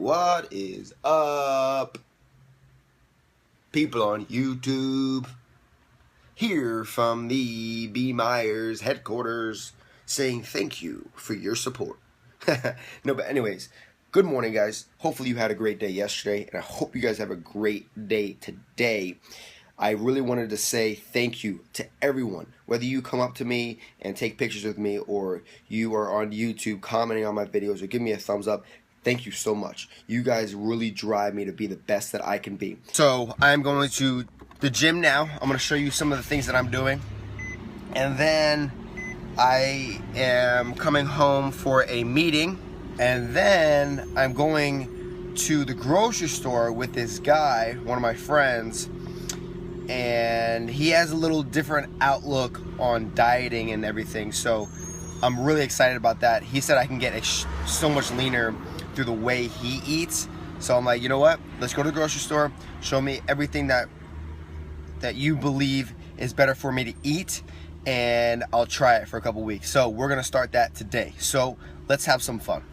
What is up, people on YouTube? Here from the B. Meyers headquarters, saying thank you for your support. No, but anyways, good morning, guys. Hopefully you had a great day yesterday, and I hope you guys have a great day today. I really wanted to say thank you to everyone, whether you come up to me and take pictures with me, or you are on YouTube commenting on my videos or give me a thumbs up. Thank you so much. You guys really drive me to be the best that I can be. So I'm going to the gym now. I'm going to show you some of the things that I'm doing. And then I am coming home for a meeting. And then I'm going to the grocery store with this guy, one of my friends. And he has a little different outlook on dieting and everything. So I'm really excited about that. He said I can get so much leaner through the way he eats. So I'm like, you know what? Let's go to the grocery store. Show me everything that you believe is better for me to eat, and I'll try it for a couple weeks. So we're gonna start that today. So let's have some fun.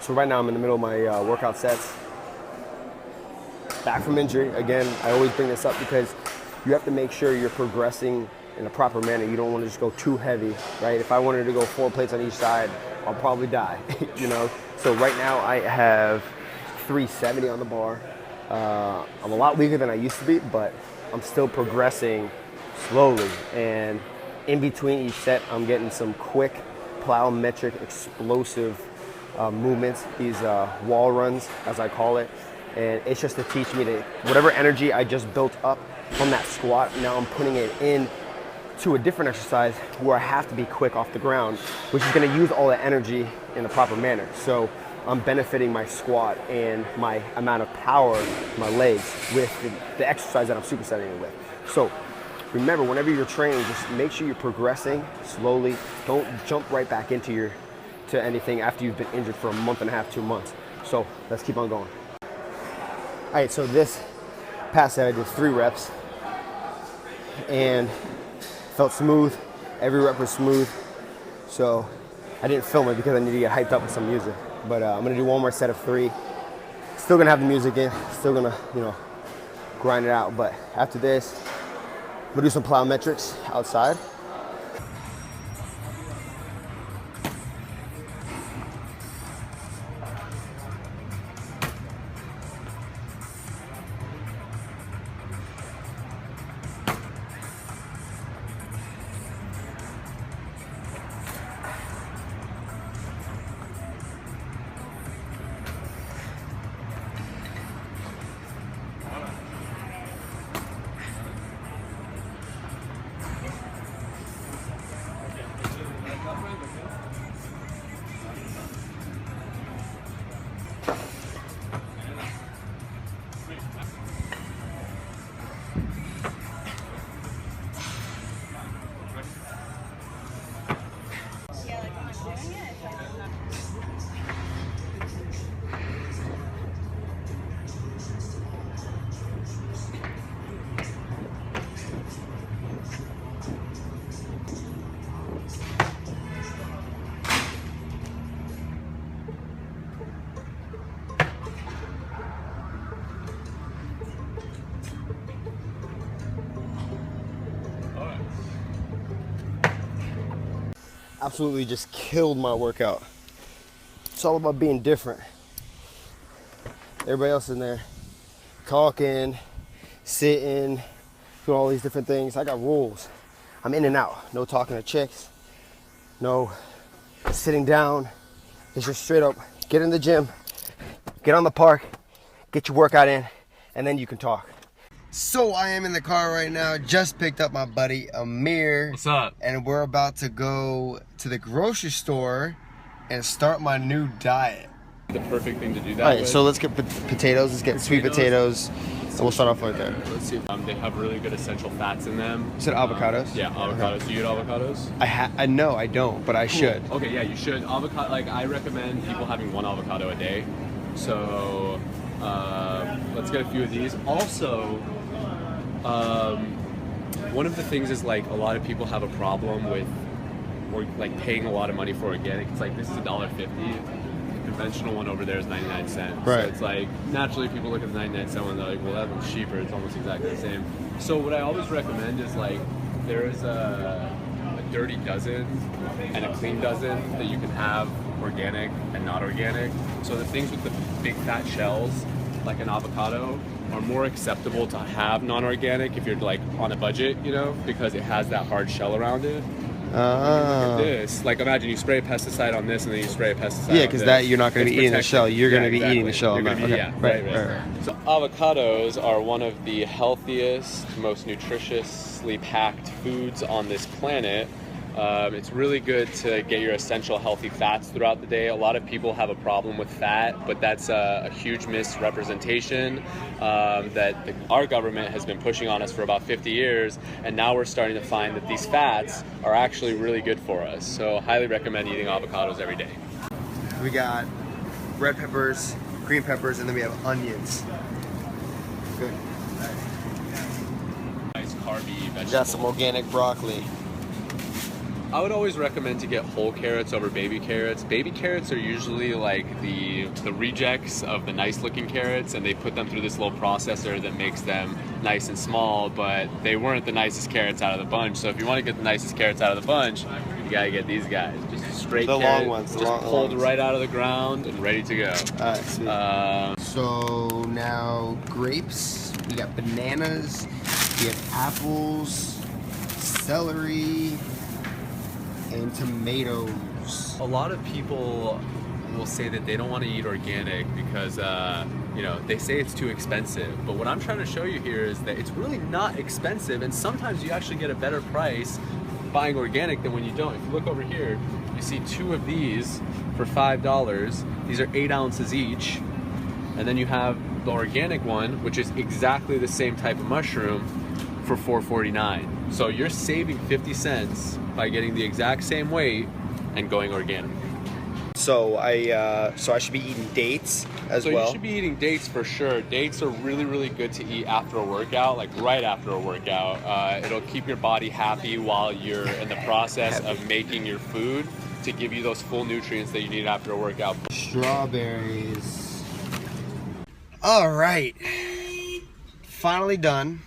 So right now I'm in the middle of my workout sets. Back from injury. Again, I always bring this up because you have to make sure you're progressing in a proper manner. You don't want to just go too heavy, right? If I wanted to go 4 plates on each side, I'll probably die, you know? So right now I have 370 on the bar. I'm a lot weaker than I used to be, but I'm still progressing slowly. And in between each set, I'm getting some quick plyometric explosive movements, these wall runs, as I call it. And it's just to teach me to, whatever energy I just built up from that squat, now I'm putting it in to a different exercise where I have to be quick off the ground, which is going to use all the energy in the proper manner. So I'm benefiting my squat and my amount of power, my legs, with the exercise that I'm supersetting it with. So remember, whenever you're training, just make sure you're progressing slowly. Don't jump right back into anything after you've been injured for a month and a half, 2 months. So let's keep on going. All right, so this past set I did 3 reps and felt smooth. Every rep was smooth. So I didn't film it because I need to get hyped up with some music. But I'm gonna do 1 more set of 3. Still gonna have the music in, still gonna, grind it out. But after this, we'll do some plyometrics outside. absolutely just killed my workout. It's all about being different. Everybody else in there talking, sitting, doing all these different things. I got rules. I'm in and out. No talking to chicks. No sitting down. It's just straight up get in the gym, get on the park, get your workout in, and then you can talk. So I am in the car right now. Just picked up my buddy Amir. What's up? And we're about to go to the grocery store and start my new diet. The perfect thing to do that. All right, with. so let's get potatoes. Let's get sweet potatoes, and we'll start off right there. Let's see. They have really good essential fats in them. You said avocados? Yeah, avocados. Do you eat avocados? No, I don't, but I should. Okay, yeah, you should. Avocado. Like I recommend people having 1 avocado a day. So let's get a few of these. Also, one of the things is like a lot of people have a problem with, or like paying a lot of money for organic. It's like this is $1.50. Conventional one over there is 99 cents. Right. So it's like naturally people look at the 99 cent one and they're like, well, that one's cheaper. It's almost exactly the same. So what I always recommend is like there is a dirty dozen and a clean dozen that you can have organic and not organic. So the things with the big fat shells, like an avocado, are more acceptable to have non-organic if you're like on a budget, you know, because it has that hard shell around it. Look at this. Like imagine you spray a pesticide on this and then you spray a pesticide. Yeah, because that you're not going to be eating the shell. You're going to be exactly. eating the shell. Right. So avocados are one of the healthiest, most nutritiously packed foods on this planet. It's really good to get your essential healthy fats throughout the day. A lot of people have a problem with fat, but that's a huge misrepresentation that our government has been pushing on us for about 50 years, and now we're starting to find that these fats are actually really good for us. So highly recommend eating avocados every day. We got red peppers, green peppers, and then we have onions. Good. Nice carby vegetables. Got some organic broccoli. I would always recommend to get whole carrots over baby carrots. Baby carrots are usually like the rejects of the nice looking carrots, and they put them through this little processor that makes them nice and small, but they weren't the nicest carrots out of the bunch. So if you want to get the nicest carrots out of the bunch, you gotta get these guys. Just straight the carrot, long ones, just pulled right out of the ground and ready to go. Sweet. So now grapes, we got bananas, we have apples, celery, and tomatoes. A lot of people will say that they don't want to eat organic because you know, they say it's too expensive, but what I'm trying to show you here is that it's really not expensive, and sometimes you actually get a better price buying organic than when you don't. If you look over here, you see 2 of these for $5. These are 8 ounces each, and then you have the organic one, which is exactly the same type of mushroom, for $4.49. So you're saving 50 cents by getting the exact same weight and going organic. So I should be eating dates as well. So you should be eating dates for sure. Dates are really, really good to eat after a workout, like right after a workout. It'll keep your body happy while you're in the process of making your food to give you those full nutrients that you need after a workout. Strawberries. All right, finally done.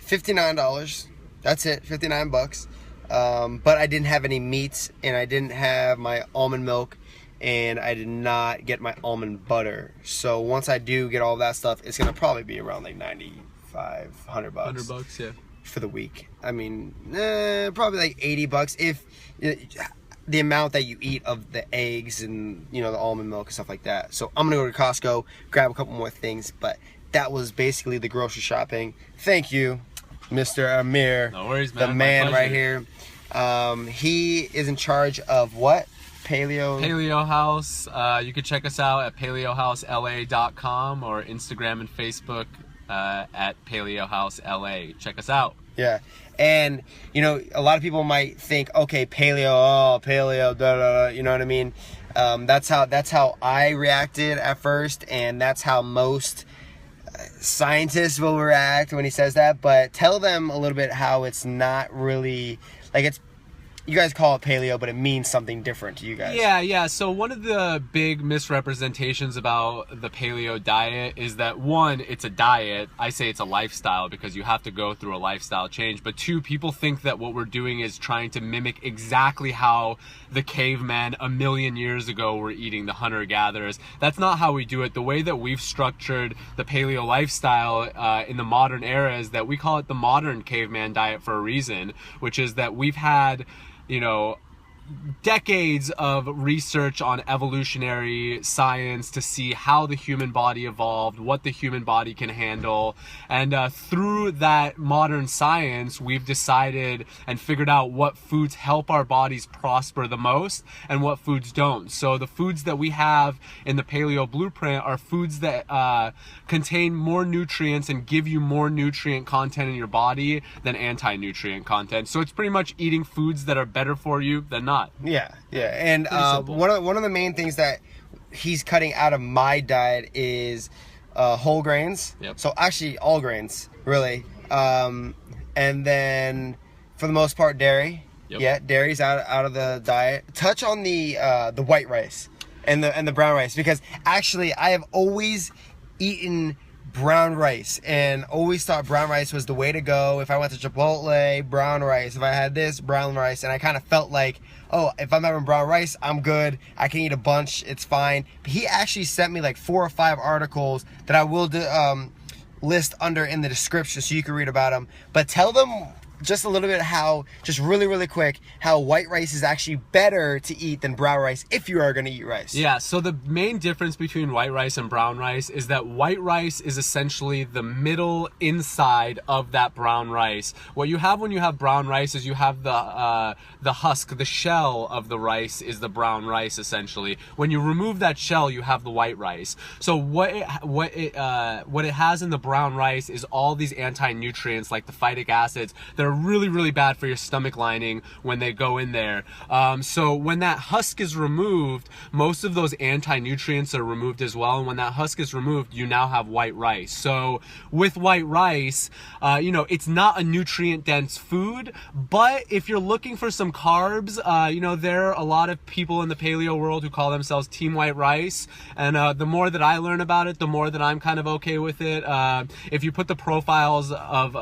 $59. That's it, 59 bucks. But I didn't have any meats, and I didn't have my almond milk, and I did not get my almond butter. So once I do get all that stuff, it's gonna probably be around like 95, 100 bucks. 100 bucks, yeah. For the week. I mean, probably like 80 bucks if the amount that you eat of the eggs and, you know, the almond milk and stuff like that. So I'm gonna go to Costco, grab a couple more things, but that was basically the grocery shopping. Thank you, Mr. Amir. No worries, man. The man right here. He is in charge of what? Paleo House. You can check us out at paleohousela.com or Instagram and Facebook at Paleo House LA. Check us out. Yeah. And, you know, a lot of people might think, okay, paleo, da, da, da, you know what I mean? That's how I reacted at first, and that's how most scientists will react when he says that. But tell them a little bit how it's not really, like, you guys call it paleo, but it means something different to you guys. Yeah. So one of the big misrepresentations about the paleo diet is that, one, it's a diet. I say it's a lifestyle because you have to go through a lifestyle change. But two, people think that what we're doing is trying to mimic exactly how the cavemen a million years ago were eating, the hunter-gatherers. That's not how we do it. The way that we've structured the paleo lifestyle in the modern era is that we call it the modern caveman diet for a reason, which is that we've had, you know, decades of research on evolutionary science to see how the human body evolved, what the human body can handle. And through that modern science, we've decided and figured out what foods help our bodies prosper the most and what foods don't. So the foods that we have in the paleo blueprint are foods that contain more nutrients and give you more nutrient content in your body than anti-nutrient content. So it's pretty much eating foods that are better for you than not. Yeah. And one of the main things that he's cutting out of my diet is whole grains. Yep. So actually all grains, really. And then for the most part, dairy. Yep. Yeah, dairy's out of the diet. Touch on the white rice and the brown rice, because actually I have always eaten brown rice and always thought brown rice was the way to go. If I went to Chipotle, brown rice. If I had this, brown rice. And I kind of felt like, oh, if I'm having brown rice, I'm good. I can eat a bunch. It's fine. But he actually sent me like 4 or 5 articles that I will list under in the description so you can read about them. But tell them just a little bit how, just really quick, how white rice is actually better to eat than brown rice if you are going to eat rice. Yeah, so the main difference between white rice and brown rice is that white rice is essentially the middle inside of that brown rice. What you have when you have brown rice is you have the husk, the shell of the rice is the brown rice essentially. When you remove that shell, you have the white rice. So what it has in the brown rice is all these anti-nutrients like the phytic acids that are really bad for your stomach lining when they go in there. So when that husk is removed, most of those anti-nutrients are removed as well. And when that husk is removed, you now have white rice. So with white rice, it's not a nutrient dense food, but if you're looking for some carbs, there are a lot of people in the paleo world who call themselves team white rice. And the more that I learn about it, the more that I'm kind of okay with it. If you put the profiles of,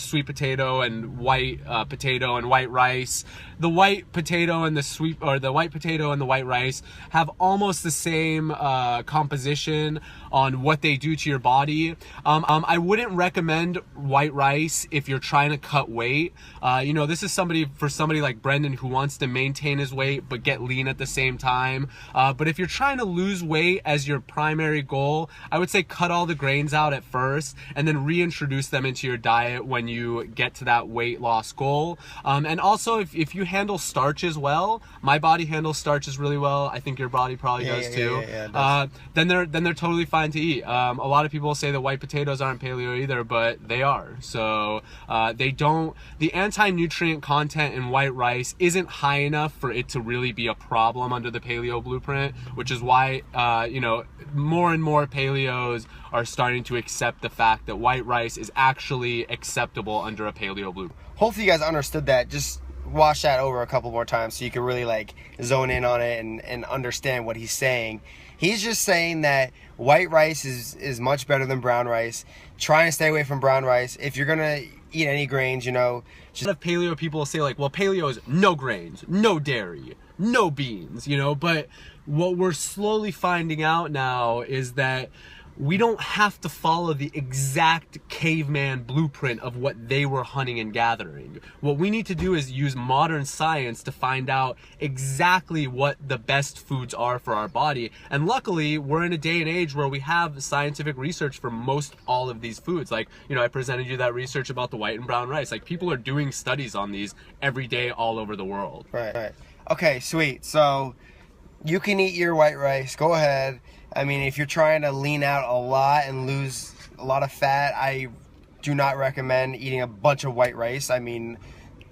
sweet potato and white potato and white rice, the white potato and the white potato and the white rice have almost the same composition on what they do to your body. I wouldn't recommend white rice if you're trying to cut weight. This is for somebody like Brendan who wants to maintain his weight but get lean at the same time. But if you're trying to lose weight as your primary goal, I would say cut all the grains out at first and then reintroduce them into your diet when you get to that weight loss goal. And also if you handle starches well, my body handles starches really well. I think your body probably does too. Then they're totally fine to eat. A lot of people say that white potatoes aren't paleo either, but they are. So the anti-nutrient content in white rice isn't high enough for it to really be a problem under the paleo blueprint, which is why more and more paleos are starting to accept the fact that white rice is actually acceptable under a paleo blueprint. Hopefully you guys understood that. Just watch that over a couple more times so you can really like zone in on it and understand what he's saying. He's just saying that white rice is much better than brown rice. Try and stay away from brown rice. If you're gonna eat any grains, just a lot of paleo people say like, well, paleo is no grains, no dairy, no beans, but what we're slowly finding out now is that we don't have to follow the exact caveman blueprint of what they were hunting and gathering. What we need to do is use modern science to find out exactly what the best foods are for our body. And luckily, we're in a day and age where we have scientific research for most all of these foods. Like, I presented you that research about the white and brown rice. Like, people are doing studies on these every day all over the world. Right. Okay, sweet. So you can eat your white rice. Go ahead. I mean, if you're trying to lean out a lot and lose a lot of fat, I do not recommend eating a bunch of white rice. I mean,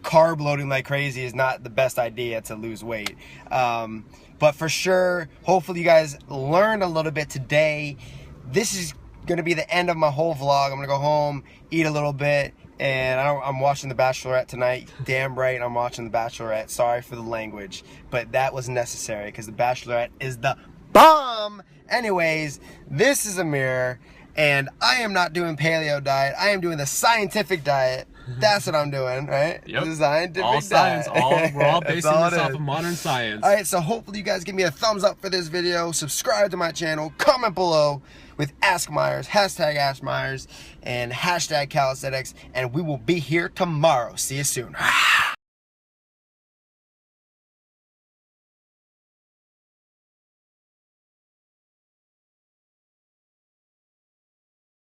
carb loading like crazy is not the best idea to lose weight. But for sure, hopefully you guys learned a little bit today. This is going to be the end of my whole vlog. I'm going to go home, eat a little bit, And I'm watching The Bachelorette tonight. Damn right I'm watching The Bachelorette. Sorry for the language, but that was necessary because The Bachelorette is the bomb. Anyways, this is Amir, and I am not doing paleo diet. I am doing the scientific diet. That's what I'm doing, right? Yep. The scientific all science. diet. We're all basing all this off of modern science. All right, so hopefully you guys give me a thumbs up for this video. Subscribe to my channel. Comment below with Ask Myers, hashtag Ask Myers, and hashtag CalAesthetics. And we will be here tomorrow. See you soon.